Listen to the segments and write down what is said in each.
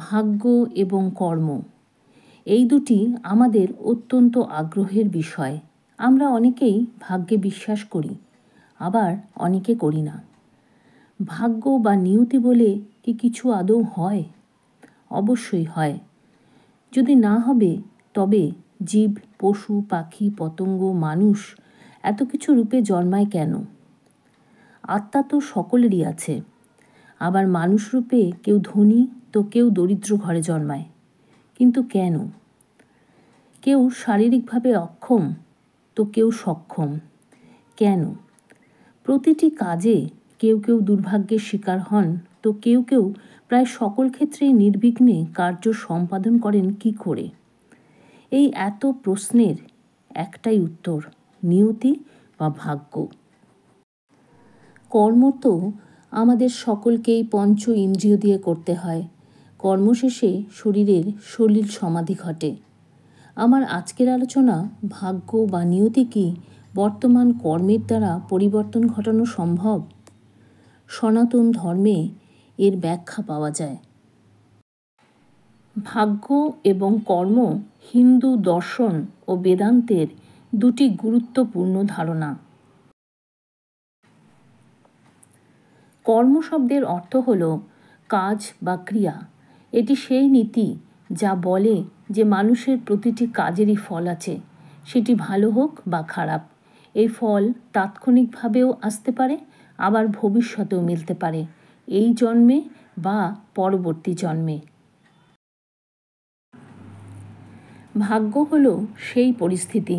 ভাগ্য এবং কর্ম এই দুটি আমাদের অত্যন্ত আগ্রহের বিষয়। আমরা অনেকেই ভাগ্যে বিশ্বাস করি, আবার অনেকে করি না। ভাগ্য বা নিয়তি বলে কি কিছু আদৌ হয়? অবশ্যই হয়। যদি না হবে তবে জীব, পশু, পাখি, পতঙ্গ, মানুষ এত কিছু রূপে জন্মায় কেন? আত্মা তো সকলেরই আছে। আবার মানুষ রূপে কেউ ধনী তো কেউ দরিদ্র ঘরে জন্মায়। কিন্তু কেন? কেউ শারীরিকভাবে অক্ষম তো কেউ সক্ষম। কেন? প্রতিটি কাজে কেউ কেউ দুর্ভাগ্যের শিকার হন তো কেউ কেউ প্রায় সকল ক্ষেত্রেই নির্বিঘ্নে কার্য সম্পাদন করেন কি করে? এই এত প্রশ্নের একটাই উত্তর, নিয়তি বা ভাগ্য। কর্ম তো আমাদের সকলকেই পঞ্চ ইন্দ্রিয় দিয়ে করতে হয়। কর্ম শেষে শরীরের সলিল সমাধি ঘটে। আমার আজকের আলোচনা ভাগ্য বা নিয়তি কি বর্তমান কর্মের দ্বারা পরিবর্তন ঘটানো সম্ভব? সনাতন ধর্মে এর ব্যাখ্যা পাওয়া যায়। ভাগ্য এবং কর্ম হিন্দু দর্শন ও বেদান্তের দুটি গুরুত্বপূর্ণ ধারণা। কর্ম শব্দের অর্থ হল কাজ বা ক্রিয়া। এটি সেই নীতি যা বলে যে মানুষের প্রতিটি কাজেরই ফল আছে, সেটি ভালো হোক বা খারাপ। এই ফল তাৎক্ষণিকভাবেও আসতে পারে, আবার ভবিষ্যতেও মিলতে পারে, এই জন্মে বা পরবর্তী জন্মে। ভাগ্য হল সেই পরিস্থিতি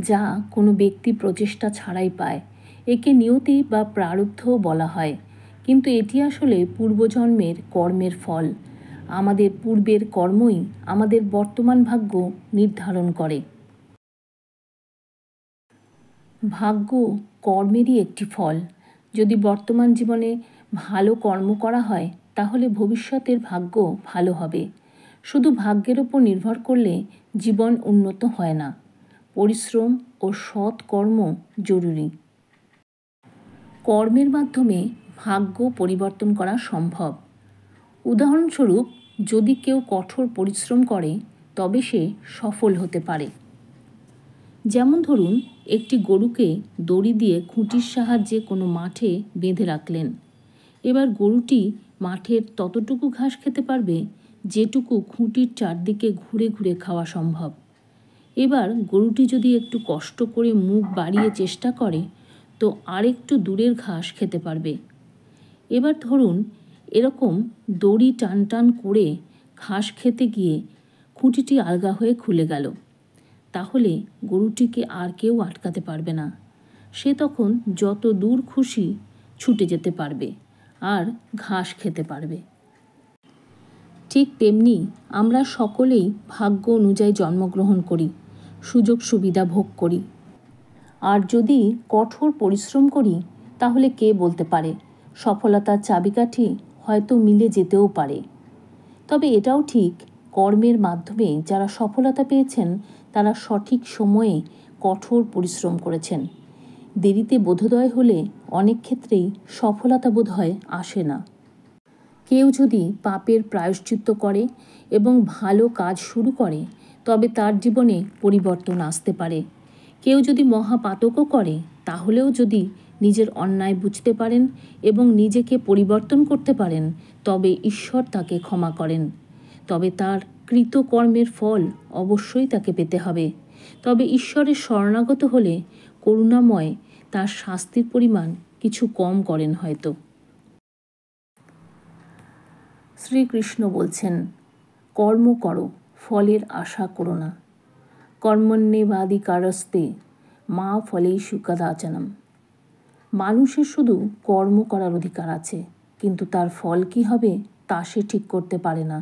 যা কোনো ব্যক্তি প্রচেষ্টা ছাড়াই পায়। একে নিয়তি বা প্রারব্ধও বলা হয়, কিন্তু এটি আসলে পূর্বজন্মের কর্মের ফল। আমাদের পূর্বের কর্মই আমাদের বর্তমান ভাগ্য নির্ধারণ করে। ভাগ্য কর্মেরই একটি ফল। যদি বর্তমান জীবনে ভালো কর্ম করা হয় তাহলে ভবিষ্যতের ভাগ্য ভালো হবে। শুধু ভাগ্যের ওপর নির্ভর করলে জীবন উন্নত হয় না। পরিশ্রম ও সৎ কর্ম জরুরি। কর্মের মাধ্যমে ভাগ্য পরিবর্তন করা সম্ভব। উদাহরণস্বরূপ, যদি কেউ কঠোর পরিশ্রম করে তবে সে সফল হতে পারে। যেমন ধরুন, একটি গরুকে দড়ি দিয়ে খুঁটির সাহায্যে কোনো মাঠে বেঁধে রাখলেন। এবার গরুটি মাঠের ততটুকু ঘাস খেতে পারবে যেটুকু খুঁটির চারদিকে ঘুরে ঘুরে খাওয়া সম্ভব। এবার গরুটি যদি একটু কষ্ট করে মুখ বাড়িয়ে চেষ্টা করে তো আরেকটু দূরের ঘাস খেতে পারবে। এবার ধরুন, এরকম দড়ি টান টান করে ঘাস খেতে গিয়ে খুঁটিটি আলগা হয়ে খুলে গেল। তাহলে গরুটিকে আর কেউ আটকাতে পারবে না। সে তখন যত দূর খুশি ছুটে যেতে পারবে আর ঘাস খেতে পারবে। ঠিক তেমনি আমরা সকলেই ভাগ্য অনুযায়ী জন্মগ্রহণ করি, সুযোগ সুবিধা ভোগ করি। আর যদি কঠোর পরিশ্রম করি তাহলে কে বলতে পারে সফলতার চাবিকাঠি হয়তো মিলে যেতেও পারে। তবে এটাও ঠিক, কর্মের মাধ্যমে যারা সফলতা পেয়েছেন তারা সঠিক সময়ে কঠোর পরিশ্রম করেছেন। দেরিতে বোধোদয় হলে অনেক ক্ষেত্রেই সফলতা বোধহয় আসে না। কেউ যদি পাপের প্রায়শ্চিত্ত করে এবং ভালো কাজ শুরু করে তবে তার জীবনে পরিবর্তন আসতে পারে। কেউ যদি মহাপাতকও করে তাহলেও যদি নিজের অন্যায় বুঝতে পারেন এবং নিজেকে পরিবর্তন করতে পারেন তবে ঈশ্বর তাকে ক্ষমা করেন। তবে তার কৃতকর্মের ফল অবশ্যই তাকে পেতে হবে। তবে ঈশ্বরের শরণাগত হলে করুণাময় তার শাস্তির পরিমাণ কিছু কম করেন হয়তো। শ্রীকৃষ্ণ বলছেন, কর্ম করো, ফলের আশা করো না। কর্মণ্যেবাধিকারস্তে মা ফলেষু কদাচনম। মানুষের শুধু কর্ম করার অধিকার আছে, কিন্তু তার ফল কি হবে তা সে ঠিক করতে পারে না।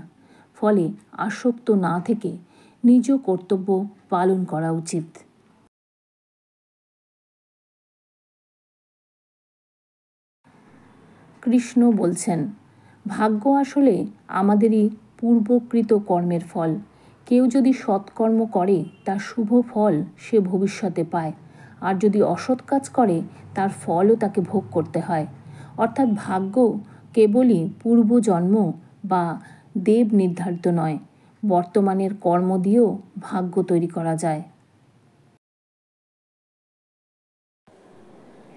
ফলে আসক্ত না থেকে নিজ কর্তব্য পালন করা উচিত। কৃষ্ণ বলছেন, ভাগ্য আসলে আমাদেরই পূর্বকৃত কর্মের ফল। কেউ যদি সৎকর্ম করে তার শুভ ফল সে ভবিষ্যতে পায়, আর যদি অসৎ কাজ করে তার ফলও তাকে ভোগ করতে হয়। অর্থাৎ ভাগ্য কেবলই পূর্বজন্ম বা দেব নির্ধারিত নয়, বর্তমানের কর্ম দিয়েও ভাগ্য তৈরি করা যায়।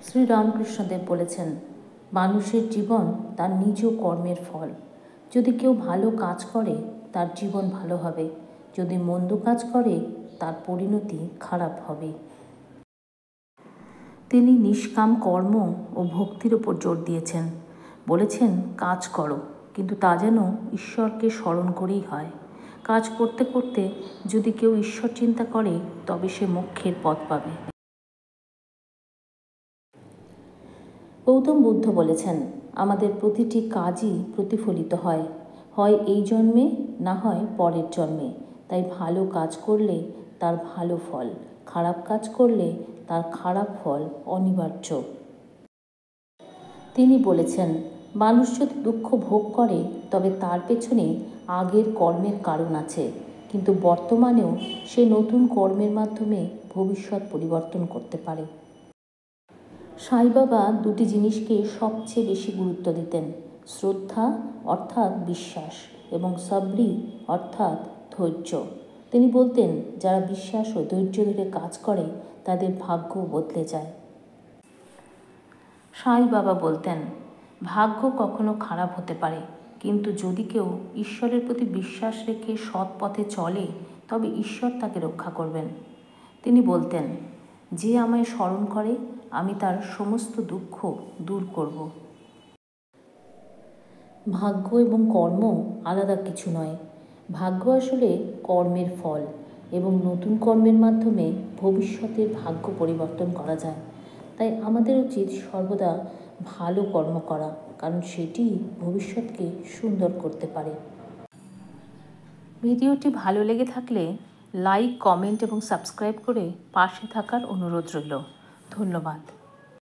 শ্রীরামকৃষ্ণদেব বলেছেন, মানুষের জীবন তার নিজ কর্মের ফল। যদি কেউ ভালো কাজ করে তার জীবন ভালো হবে, যদি মন্দ কাজ করে তার পরিণতি খারাপ হবে। তিনি নিষ্কাম কর্ম ও ভক্তির ওপর জোর দিয়েছেন। বলেছেন, কাজ করো, কিন্তু তা যেন ঈশ্বরকে স্মরণ করেই হয়। কাজ করতে করতে যদি কেউ ঈশ্বর চিন্তা করে তবে সে মোক্ষের পথ পাবে। গৌতম বুদ্ধ বলেছেন, আমাদের প্রতিটি কাজই প্রতিফলিত হয়, হয় এই জন্মে, না হয় পরের জন্মে। তাই ভালো কাজ করলে তার ভালো ফল, খারাপ কাজ করলে তার খারাপ ফল অনিবার্য। তিনি বলেছেন, মানুষ যদি দুঃখ ভোগ করে তবে তার পেছনে আগের কর্মের কারণ আছে, কিন্তু বর্তমানেও সে নতুন কর্মের মাধ্যমে ভবিষ্যৎ পরিবর্তন করতে পারে। সাই বাবা দুটি জিনিসকে সবচেয়ে বেশি গুরুত্ব দিতেন, শ্রদ্ধা অর্থাৎ বিশ্বাস এবং সবরি অর্থাৎ ধৈর্য। তিনি বলতেন, যারা বিশ্বাস ও ধৈর্য ধরে কাজ করে তাদের ভাগ্য বদলে যায়। সাই বাবা বলতেন, ভাগ্য কখনো খারাপ হতে পারে, কিন্তু যদি কেউ ঈশ্বরের প্রতি বিশ্বাস রেখে সৎ পথে চলে তবে ঈশ্বর তাকে রক্ষা করবেন। তিনি বলতেন, যে আমায় স্মরণ করে আমি তার সমস্ত দুঃখ দূর করব। ভাগ্য এবং কর্ম আলাদা কিছু নয়। ভাগ্য আসলে কর্মের ফল এবং নতুন কর্মের মাধ্যমে ভবিষ্যতের ভাগ্য পরিবর্তন করা যায়। তাই আমাদের উচিত সর্বদা ভালো কর্ম করা, কারণ সেটি ভবিষ্যৎকে সুন্দর করতে পারে। ভিডিওটি ভালো লেগে থাকলে লাইক, কমেন্ট এবং সাবস্ক্রাইব করে পাশে থাকার অনুরোধ রইল। ধন্যবাদ।